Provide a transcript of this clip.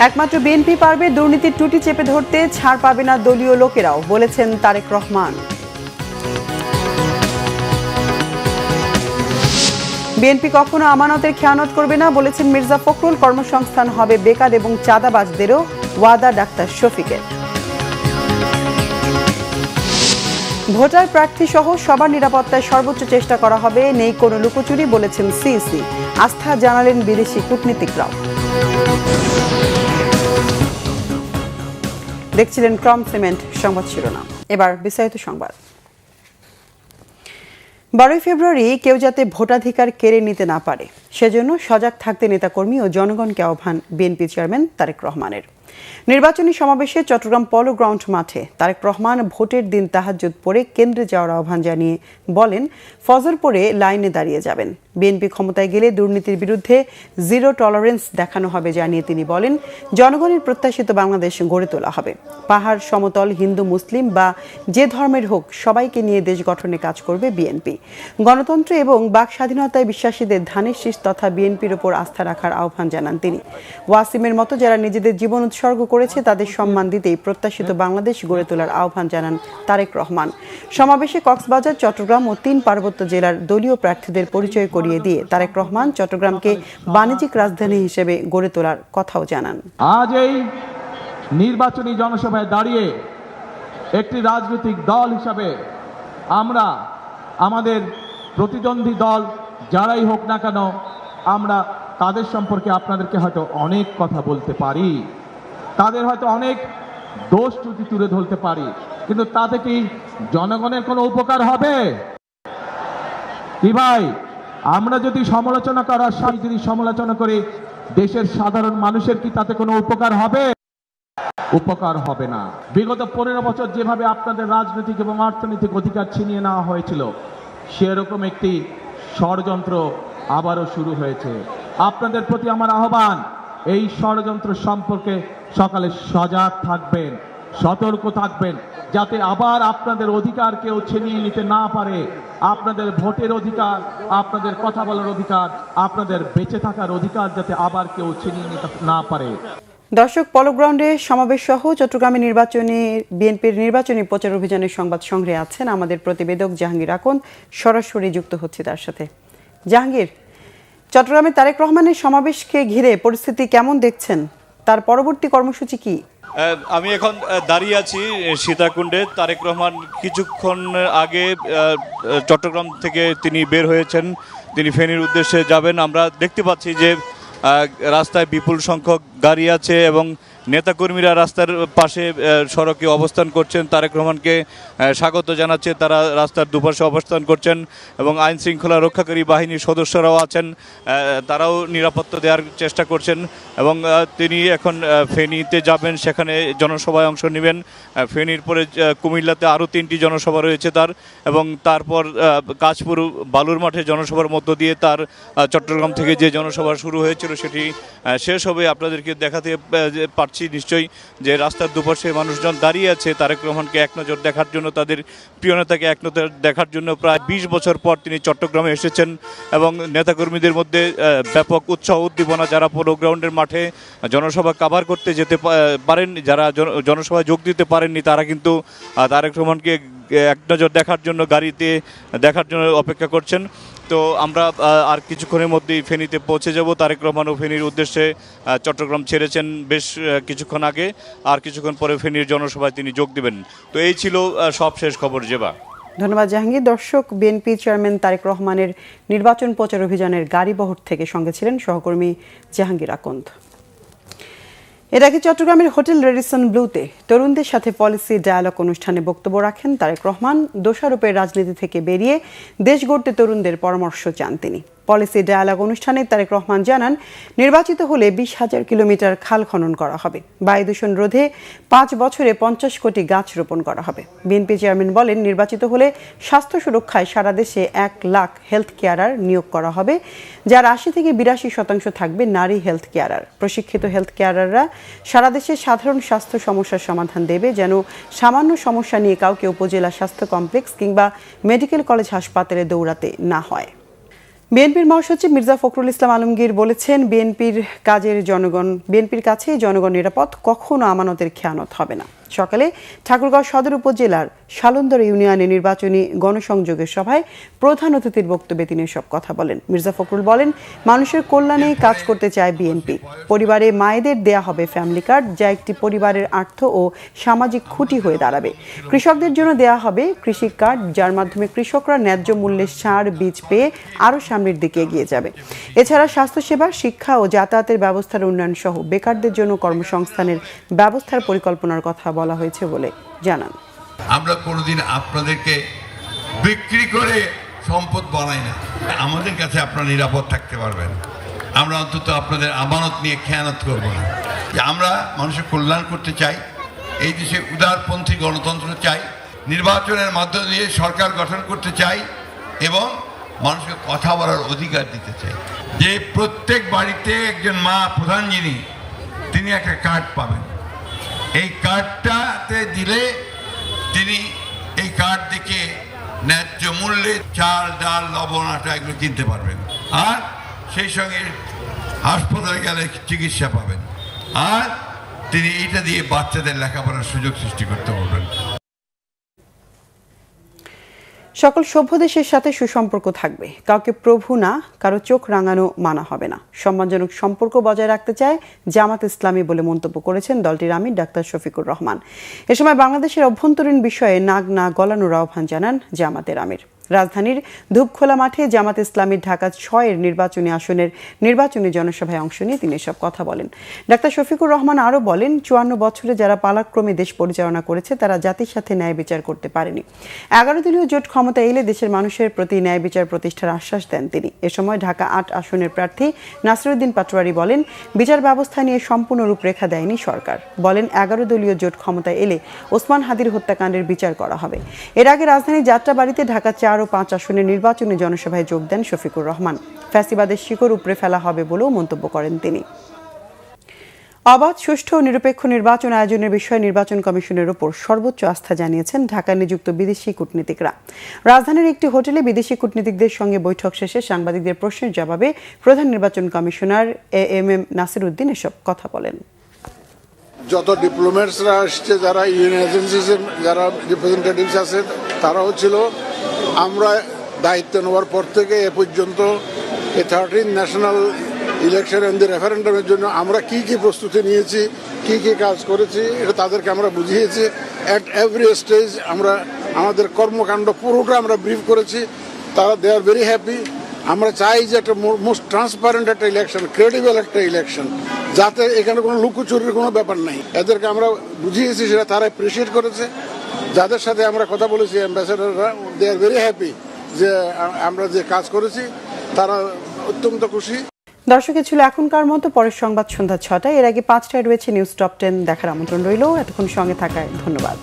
একমাত্র বিএনপি পারবে দুর্নীতির টুটি চেপে ধরতে, ছাড় পাবে না দলীয় লোকেরাও, বলেছেন তারেক রহমান। বিএনপি কখনো আমানতের খেয়ানত করবে না, বলেছেন মির্জা ফখরুল। কর্মসংস্থান হবে বেকার এবং চাঁদাবাজদেরও, ওয়াদা ডাক্তার শফিকের। ভোটার প্রার্থী সহ সবার নিরাপত্তায় সর্বোচ্চ চেষ্টা করা হবে, নেই কোনো লুকোচুরি, বলেছেন সিইসি। আস্থা জানালেন বিদেশি কূটনীতিকরাও। দেখছিলেন ক্রম সিমেন্ট সংবাদ শিরোনাম। এবার বিস্তারিত সংবাদ। 12 ফেব্রুয়ারি কেউ যাতে ভোটাধিকার কেড়ে নিতে না পারে, সেজন্য সজাগ থাকতে নেতাকর্মী ও জনগণকে আহ্বান বিএনপি চেয়ারম্যান তারেক রহমানের। নির্বাচনী সমাবেশে চট্টগ্রাম পলো গ্রাউন্ড মাঠে তারেক রহমান ভোটের দিন তাহাজ্জুদ পড়ে কেন্দ্রে যাওয়ার আহ্বান জানিয়ে বলেন, ফজর পড়ে লাইনে দাঁড়িয়ে যাবেন। বিএনপি ক্ষমতায় গেলে দুর্নীতির বিরুদ্ধে জিরো টলারেন্স দেখানো হবে জানিয়ে তিনি বলেন, জনগণের প্রত্যাশিত বাংলাদেশ গড়ে তোলা হবে। পাহাড় সমতল, হিন্দু মুসলিম বা যে ধর্মের হোক, সবাইকে নিয়ে দেশ গঠনে কাজ করবে বিএনপি। গণতন্ত্র এবং বাক স্বাধীনতায় বিশ্বাসীদের ধানের শীষ তথা বিএনপির ওপর আস্থা রাখার আহ্বান জানান তিনি। ওয়াসিমের মতো যারা নিজেদের জীবন উৎসর্গ করেছে তাদের সম্মান দিতেই প্রত্যাশিত বাংলাদেশ গড়ে তোলার আহ্বান জানান তারেক রহমান। সমাবেশে কক্সবাজার, চট্টগ্রাম ও 3 পার্বত্য জেলার দলীয় প্রার্থীদের পরিচয় করিয়ে দিয়ে তারেক রহমান চট্টগ্রামকে বাণিজ্যিক রাজধানী হিসেবে গড়ে তোলার কথাও জানান। আজ এই নির্বাচনী জনসভায় দাঁড়িয়ে একটি রাজনৈতিক দল হিসাবে আমরা আমাদের প্রতিদ্বন্দ্বী দল যারাই হোক না কেন, আমরা তাদের সম্পর্কে আপনাদেরকে হয়তো অনেক কথা বলতে পারি, তাদের হয়তো অনেক দোষ ত্রুটি তুলে ধরতে পারি, কিন্তু তাতে কি জনগণের কোনো উপকার হবে? কি ভাই, আমরা যদি সমালোচনা করার সময় যদি সমালোচনা করে দেশের সাধারণ মানুষের কি তাতে কোনো উপকার হবে? উপকার হবে না। বিগত 15 বছর যেভাবে আপনাদের রাজনৈতিক এবং অর্থনৈতিক অধিকার ছিনিয়ে নেওয়া হয়েছিল, সেরকম একটি ষড়যন্ত্র আবারও শুরু হয়েছে। আপনাদের প্রতি আমার আহ্বান, এই ষড়যন্ত্র সম্পর্কে সকালে সজাগ থাকবেন, সতর্ক থাকবেন, যাতে আবার আপনাদের অধিকার কেউ ছিনিয়ে নিতে না পারে। আপনাদের ভোটের অধিকার, আপনাদের কথা বলার অধিকার, আপনাদের বেঁচে থাকার অধিকার যাতে আবার কেউ ছিনিয়ে নিতে না পারে। দর্শক, পলো গ্রাউন্ডে সমাবেশ সহ চট্টগ্রামে বিএনপির নির্বাচনী প্রচার অভিযানের সংবাদ সংগ্রহে আছেন আমাদের প্রতিবেদক জাহাঙ্গীর আকন। সরাসরি যুক্ত হচ্ছে তার সাথে। জাহাঙ্গীর, চট্টগ্রামে তারেক রহমানের সমাবেশকে ঘিরে পরিস্থিতি কেমন দেখছেন? তার পরবর্তী কর্মসূচি কি? আমি এখন দাঁড়িয়ে আছি সীতাকুণ্ডে। তারেক রহমান কিছুক্ষণ আগে চট্টগ্রাম থেকে তিনি বের হয়েছেন, তিনি ফেনীর উদ্দেশ্যে যাবেন। আমরা দেখতে পাচ্ছি যে রাস্তায় বিপুল সংখ্যক গাড়ি আছে এবং নেতাকর্মীরা রাস্তার পাশে সড়কে অবস্থান করছেন, তারেক রহমানকে স্বাগত জানাচ্ছে। তারা রাস্তার দুপাশে অবস্থান করছেন এবং আইন শৃঙ্খলা রক্ষাকারী বাহিনীর সদস্যরাও আছেন, তারাও নিরাপত্তা দেওয়ার চেষ্টা করছেন। এবং তিনি এখন ফেনীতে যাবেন, সেখানে জনসভায় অংশ নেবেন। ফেনীর পরে কুমিল্লাতে আরও 3টি জনসভা রয়েছে তার, এবং তারপর কাঁচপুর বালুর মাঠে জনসভার মধ্য দিয়ে তার চট্টগ্রাম থেকে যে জনসভা শুরু হয়েছিল সেটি শেষ হবে। আপনাদেরকে দেখাতে পারছি নিশ্চয়ই যে রাস্তার দুপাশে মানুষজন দাঁড়িয়ে আছে তারেক রহমানকে এক নজর দেখার জন্য, তাদের প্রিয় নেতাকে এক নজর দেখার জন্য। প্রায় 20 বছর পর তিনি চট্টগ্রামে এসেছেন এবং নেতাকর্মীদের মধ্যে ব্যাপক উৎসাহ উদ্দীপনা। যারা পলো গ্রাউন্ডের মাঠে জনসভা কাভার করতে যেতে পারেন, যারা জনসভায় যোগ দিতে পারেননি, তারা কিন্তু তারেক রহমানকে এক নজর দেখার জন্য গাড়িতে দেখার জন্য অপেক্ষা করছেন। তো আমরা আর কিছুক্ষণের মধ্যেই ফেনীতে পৌঁছে যাব। তারেক রহমানও ফেনীর উদ্দেশ্যে চট্টগ্রাম ছেড়েছেন বেশ কিছুক্ষণ আগে, আর কিছুক্ষণ পরে ফেনীর জনসভায় তিনি যোগ দেবেন। তো এই ছিল সব শেষ খবর। জেবা, ধন্যবাদ জাহাঙ্গীর। দর্শক, বিএনপি চেয়ারম্যান তারেক রহমানের নির্বাচন প্রচার অভিযানের গাড়িবহর থেকে সঙ্গে ছিলেন সহকর্মী জাহাঙ্গীর আকন্দ। এর আগে চট্টগ্রামের হোটেল রেডিসন ব্লুতে তরুণদের সাথে পলিসি ডায়ালগ অনুষ্ঠানে বক্তব্য রাখেন তারেক রহমান। দোষারোপের রাজনীতি থেকে বেরিয়ে দেশ গড়তে তরুণদের পরামর্শ চান তিনি। পলিসি ডায়ালগ অনুষ্ঠানে তারেক রহমান জানান, নির্বাচিত হলে 20,000 কিলোমিটার খাল খনন করা হবে, বায়ু দূষণ রোধে 5 বছরে 50 কোটি গাছ রোপণ করা হবে। বিএনপি চেয়ারম্যান বলেন, নির্বাচিত হলে স্বাস্থ্য সুরক্ষায় সারা দেশে 1 লাখ হেলথ কেয়ারার নিয়োগ করা হবে, যার 80 থেকে 82% থাকবে নারী হেলথ কেয়ারার। প্রশিক্ষিত হেলথ কেয়ারাররা সারা দেশে সাধারণ স্বাস্থ্য সমস্যার সমাধান দেবে, যেন সামান্য সমস্যা নিয়ে কাউকে উপজেলা স্বাস্থ্য কমপ্লেক্স কিংবা মেডিকেল কলেজ হাসপাতালে দৌড়াতে না হয়। বিএনপির মহাসচিব মির্জা ফখরুল ইসলাম আলমগীর বলেছেন, বিএনপির কাছে জনগণ নিরাপদ, কখনো আমানতের খেয়ানত হবে না। সকালে ঠাকুরগাঁও সদর উপজেলার শালন্দর ইউনিয়নে নির্বাচনী গণসংযোগের সভায় প্রধান অতিথির বক্তব্যে তিনি এসব কথা বলেন। মির্জা ফখরুল বলেন, মানুষের কল্যাণে কাজ করতে চায় বিএনপি। পরিবারে মায়েদের দেয়া হবে ফ্যামিলি কার্ড, যা একটি পরিবারের আর্থ ও সামাজিক খুঁটি হয়ে দাঁড়াবে। কৃষকদের জন্য দেয়া হবে কৃষি কার্ড, যার মাধ্যমে কৃষকরা ন্যায্য মূল্যে সার বীজ পেয়ে আরও সামনের দিকে এগিয়ে যাবে। এছাড়া স্বাস্থ্যসেবা, শিক্ষা ও যাতায়াতের ব্যবস্থার উন্নয়ন সহ বেকারদের জন্য কর্মসংস্থানের ব্যবস্থার পরিকল্পনার কথা বলা হয়েছে বলে জানান। আমরা কোনোদিন আপনাদেরকে বিক্রি করে সম্পদ বানাই না। আমাদের কাছে আপনারা নিরাপদ থাকতে পারবেন। আমরা অন্তত আপনাদের আমানত নিয়ে খেয়ানত করব না। আমরা মানুষের কল্যাণ করতে চাই, এই দেশে উদারপন্থী গণতন্ত্র চাই, নির্বাচনের মধ্য দিয়ে সরকার গঠন করতে চাই এবং মানুষকে কথা বলার অধিকার দিতে চাই। যে প্রত্যেক বাড়িতে একজন মা প্রধান যিনি, তিনি একটা কার্ড পাবেন। এই কার্ডটাতে দিলে তিনি এই কার্ড দেখে ন্যায্য মূল্যে চাল, ডাল, লবণ, আটা এগুলো কিনতে পারবেন। আর সেই সঙ্গে হাসপাতালে গেলে চিকিৎসা পাবেন। আর তিনি এইটা দিয়ে বাচ্চাদের লেখাপড়ার সুযোগ সৃষ্টি করতে পারবেন। সকল সভ্য দেশের সাথে সুসম্পর্ক থাকবে, কাউকে প্রভু না, কারো চোখ রাঙানো মানা হবে না। সম্মানজনক সম্পর্ক বজায় রাখতে চায় জামাত ইসলামী বলে মন্তব্য করেছেন দলটির আমির ডাক্তার শফিকুর রহমান। এ সময় বাংলাদেশের অভ্যন্তরীণ বিষয়ে নাক না গলানোর আহ্বান জানান জামাতের আমির। রাজধানীর ধূপখোলা মাঠে জামাত ইসলামীর ঢাকা ৬-এর নির্বাচনী আসনের নির্বাচনী জনসভায় অংশ নিয়ে তিনি এসব কথা বলেন। ডাক্তার শফিকুর রহমান আরও বলেন, ৫৪ বছরে যারা পালাক্রমে দেশ পরিচালনা করেছে তারা জাতির সাথে ন্যায় বিচার করতে পারেনি। ১১ দলীয় জোট ক্ষমতা এলে দেশের মানুষের প্রতি ন্যায় বিচার প্রতিষ্ঠার আশ্বাস দেন তিনি। এ সময় ঢাকা ৮ আসনের প্রার্থী নাসিরউদ্দিন পাটোয়ারী বলেন, বিচার ব্যবস্থা নিয়ে সম্পূর্ণ রূপরেখা দেয়নি সরকার। বলেন, ১১ দলীয় জোট ক্ষমতায় এলে ওসমান হাদির হত্যাকাণ্ডের বিচার করা হবে। এর আগে রাজধানীর যাত্রাবাড়িতে ঢাকা ৪ ও ৫ আসনের নির্বাচনী জনসভায় যোগ দেন শফিকুর রহমান। ফ্যাসিবাদের শিকড় উপড়ে ফেলা হবে বলেও মন্তব্য করেন তিনি। অবাধ, সুষ্ঠু ও নিরপেক্ষ নির্বাচন আয়োজনের বিষয়ে নির্বাচন কমিশনের ওপর সর্বোচ্চ আস্থা জানিয়েছেন ঢাকায় নিযুক্ত বিদেশি কূটনীতিকরা। রাজধানীর একটি হোটেলে বিদেশি কূটনীতিকদের সঙ্গে বৈঠক শেষে সাংবাদিকদের প্রশ্নের জবাবে প্রধান নির্বাচন কমিশনার এএমএম নাসিরউদ্দিন এসব কথা বলেন। যত ডিপ্লোম্যাটসরা আসছে, যারা ইউএন এজেন্সিসের যারা রিপ্রেজেন্টেটিভস আছে, তারাও ছিল। আমরা দায়িত্ব নেওয়ার পর থেকে এ পর্যন্ত এই 13 ন্যাশনাল ইলেকশন এন্ড রেফারেন্ডামের জন্য আমরা কি কি প্রস্তুতি নিয়েছি, কি কি কাজ করেছি, এটা তাদেরকে আমরা বুঝিয়েছি। অ্যাট এভরি স্টেজ আমরা আমাদের কর্মকাণ্ড পুরোটা আমরা ব্রিফ করেছি। তারা দে আর ভেরি হ্যাপি। আমরা চাই যে একটা মোস্ট ট্রান্সপারেন্ট একটা ইলেকশন, ক্রেডিবল একটা ইলেকশন, যাতে এখানে কোনো লুকোচুরির কোনো ব্যাপার নাই। এদেরকে আমরা বুঝিয়েছি, সেটা তারা অ্যাপ্রিসিয়েট করেছে। যাদের সাথে আমরা কথা বলেছি, অ্যাম্বাসেডাররা, দে আর ভেরি হ্যাপি যে আমরা যে কাজ করেছি, তারা অত্যন্ত খুশি। দর্শকের ছিল এখনকার মতো। পরের সংবাদ সন্ধ্যা ৬টায়। এর আগে ৫টায় রয়েছে নিউজ টপ 10 দেখার আমন্ত্রণ রইল। এতক্ষণ সঙ্গে থাকায় ধন্যবাদ।